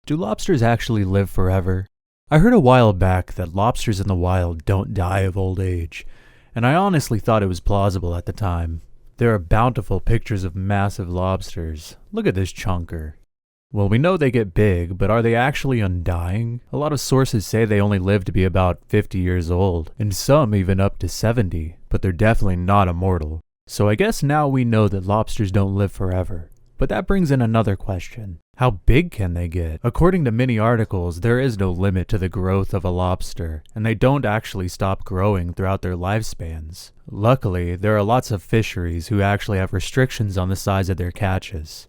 Do lobsters actually live forever? I heard a while back that lobsters in the wild don't die of old age, and I honestly thought it was plausible at the time. There are bountiful pictures of massive lobsters. Look at this chunker. Well, we know they get big, but are they actually undying? A lot of sources say they only live to be about 50 years old, and some even up to 70, but they're definitely not immortal. So I guess now we know that lobsters don't live forever. But that brings in another question. How big can they get? According to many articles, there is no limit to the growth of a lobster, and they don't actually stop growing throughout their lifespans. Luckily, there are lots of fisheries who actually have restrictions on the size of their catches.